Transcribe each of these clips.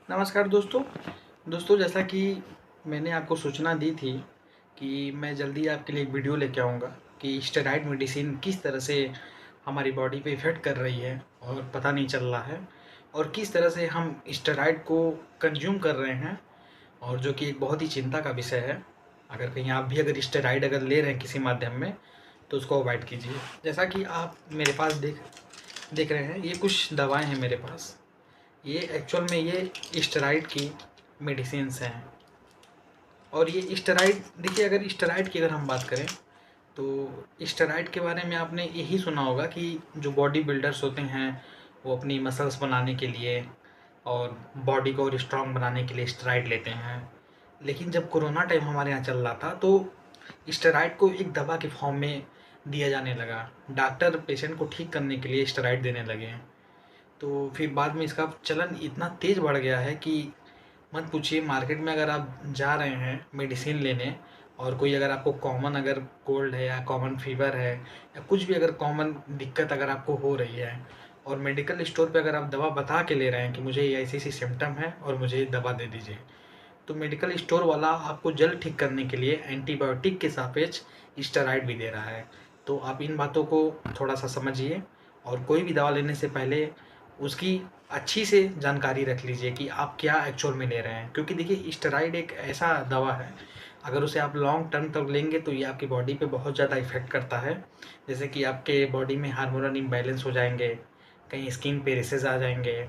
नमस्कार दोस्तों। जैसा कि मैंने आपको सूचना दी थी कि मैं जल्दी आपके लिए एक वीडियो लेके आऊँगा कि स्टेरॉइड मेडिसिन किस तरह से हमारी बॉडी पे इफ़ेक्ट कर रही है और पता नहीं चल रहा है, और किस तरह से हम स्टेरॉइड को कंज्यूम कर रहे हैं, और जो कि एक बहुत ही चिंता का विषय है। अगर कहीं आप भी अगर स्टेरॉइड ले रहे हैं किसी माध्यम में, तो उसको अवॉइड कीजिए। जैसा कि आप मेरे पास देख रहे हैं, ये कुछ दवाएँ हैं मेरे पास। ये एक्चुअल में ये स्टेरॉइड की मेडिसिन्स हैं। और ये स्टेरॉइड, देखिए, अगर स्टेरॉइड की अगर हम बात करें तो स्टेरॉइड के बारे में आपने यही सुना होगा कि जो बॉडी बिल्डर्स होते हैं वो अपनी मसल्स बनाने के लिए और बॉडी को और स्ट्रॉन्ग बनाने के लिए स्टेरॉइड लेते हैं। लेकिन जब कोरोना टाइम हमारे यहाँ चल रहा था तो स्टेरॉइड को एक दवा के फॉर्म में दिया जाने लगा। डॉक्टर पेशेंट को ठीक करने के लिए स्टेरॉइड देने लगे। तो फिर बाद में इसका चलन इतना तेज़ बढ़ गया है कि मत पूछिए। मार्केट में अगर आप जा रहे हैं मेडिसिन लेने, और कोई अगर आपको कॉमन अगर कोल्ड है या कॉमन फीवर है या कुछ भी अगर कॉमन दिक्कत अगर आपको हो रही है, और मेडिकल स्टोर पे अगर आप दवा बता के ले रहे हैं कि मुझे ये ऐसी-ऐसी सिम्पटम है और मुझे ये दवा दे दीजिए, तो मेडिकल स्टोर वाला आपको जल्द ठीक करने के लिए एंटीबायोटिक के सापेक्ष स्टेरॉइड भी दे रहा है। तो आप इन बातों को थोड़ा-सा समझिए, और कोई भी दवा लेने से पहले उसकी अच्छी से जानकारी रख लीजिए कि आप क्या एक्चुअल में ले रहे हैं। क्योंकि देखिए, स्टेरॉइड एक ऐसा दवा है, अगर उसे आप लॉन्ग टर्म तक लेंगे तो ये आपकी बॉडी पे बहुत ज़्यादा इफ़ेक्ट करता है। जैसे कि आपके बॉडी में हार्मोनल इम्बैलेंस हो जाएँगे, कहीं स्किन पे रेशेज़ आ जाएँगे,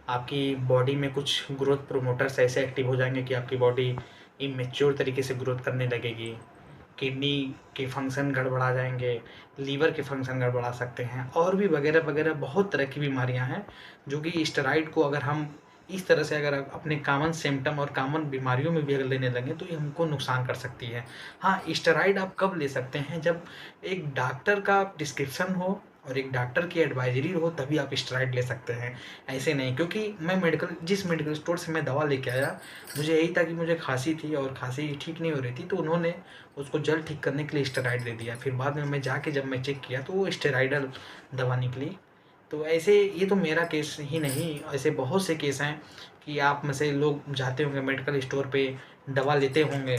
आपकी बॉडी में कुछ ग्रोथ प्रोमोटर्स ऐसे एक्टिव हो जाएँगे कि आपकी बॉडी इमैच्योर तरीके से ग्रोथ करने लगेगी। किडनी के फंक्शन गड़बड़ा जाएँगे, लीवर के फंक्शन गड़बड़ा सकते हैं, और भी वगैरह-वगैरह बहुत तरह की बीमारियाँ हैं, जो कि स्टेरॉइड को अगर हम इस तरह से अगर अपने कॉमन सिम्पटम और कॉमन बीमारियों में भी अगर लेने लगें तो ये हमको नुकसान कर सकती है। हाँ, स्टेरॉइड आप कब ले सकते हैं, जब एक डॉक्टर का प्रिस्क्रिप्शन हो और एक डॉक्टर की एडवाइज़री हो, तभी आप स्टेरॉइड ले सकते हैं। ऐसे नहीं, क्योंकि मैं जिस मेडिकल स्टोर से मैं दवा लेके आया, मुझे यही था कि मुझे खाँसी थी और खाँसी ठीक नहीं हो रही थी, तो उन्होंने उसको जल्द ठीक करने के लिए स्टेरॉइड दे दिया। फिर बाद में जब मैं चेक किया तो वो स्टेरॉइडल दवा निकली। तो ऐसे, ये तो मेरा केस ही नहीं, ऐसे बहुत से केस हैं कि आप में से लोग जाते होंगे मेडिकल स्टोर पे, दवा लेते होंगे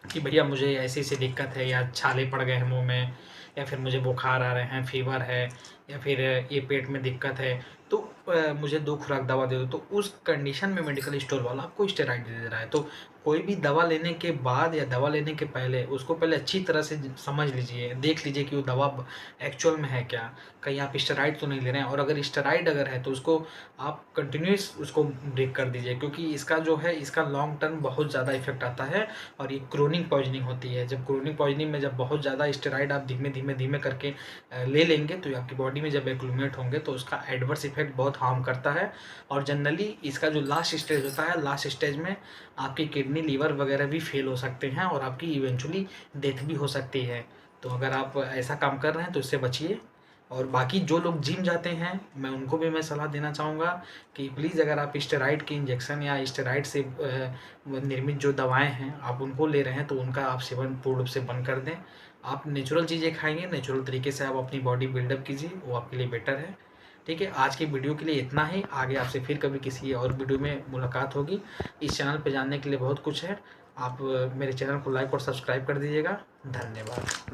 कि भैया मुझे ऐसी-ऐसी दिक्कत है, या छाले पड़ गए हैं मुँह में, या फिर मुझे बुखार आ रहे हैं, फ़ीवर है, या फिर ये पेट में दिक्कत है, तो मुझे 2 खुराक दवा दे दो। तो उस कंडीशन में मेडिकल स्टोर वाला आपको स्टेरॉइड दे रहा है। तो कोई भी दवा लेने के बाद या दवा लेने के पहले उसको पहले अच्छी तरह से समझ लीजिए, देख लीजिए कि वो दवा एक्चुअल में है क्या? कहीं आप स्टेरॉइड तो नहीं ले रहे हैं, और अगर स्टेरॉइड अगर है तो उसको आप कंटिन्यूअस उसको ब्रेक कर दीजिए, क्योंकि इसका जो है इसका लॉन्ग टर्म बहुत ज़्यादा इफ़ेक्ट आता है, और ये क्रोनिक पॉइज़निंग होती है। जब क्रोनिक पॉइज़निंग में जब बहुत ज़्यादा स्टेरॉइड आप धीमे-धीमे करके ले लेंगे, तो ये आपकी बॉडी में जब एक्यूमुलेट होंगे तो उसका एडवर्स इफ़ेक्ट बहुत हार्म करता है। और जनरली इसका जो लास्ट स्टेज होता है, लास्ट स्टेज में आपकी किडनी, लीवर वगैरह भी फेल हो सकते हैं, और आपकी इवेंचुअली डेथ भी हो सकती है। तो अगर आप ऐसा काम कर रहे हैं तो इससे बचिए। और बाकी जो लोग जिम जाते हैं, मैं उनको भी मैं सलाह देना चाहूँगा कि प्लीज़, अगर आप स्टेरॉइड के इंजेक्शन या स्टेरॉइड से निर्मित जो दवाएँ हैं आप उनको ले रहे हैं, तो उनका आप सेवन पूर्ण रूप से बंद कर दें। आप नेचुरल चीज़ें खाएँगे, नेचुरल तरीके से आप अपनी बॉडी बिल्डअप कीजिए, वो आपके लिए बेटर है। ठीक है, आज की वीडियो के लिए इतना ही। आगे आपसे फिर कभी किसी और वीडियो में मुलाकात होगी। इस चैनल पे जानने के लिए बहुत कुछ है। आप मेरे चैनल को लाइक और सब्सक्राइब कर दीजिएगा। धन्यवाद।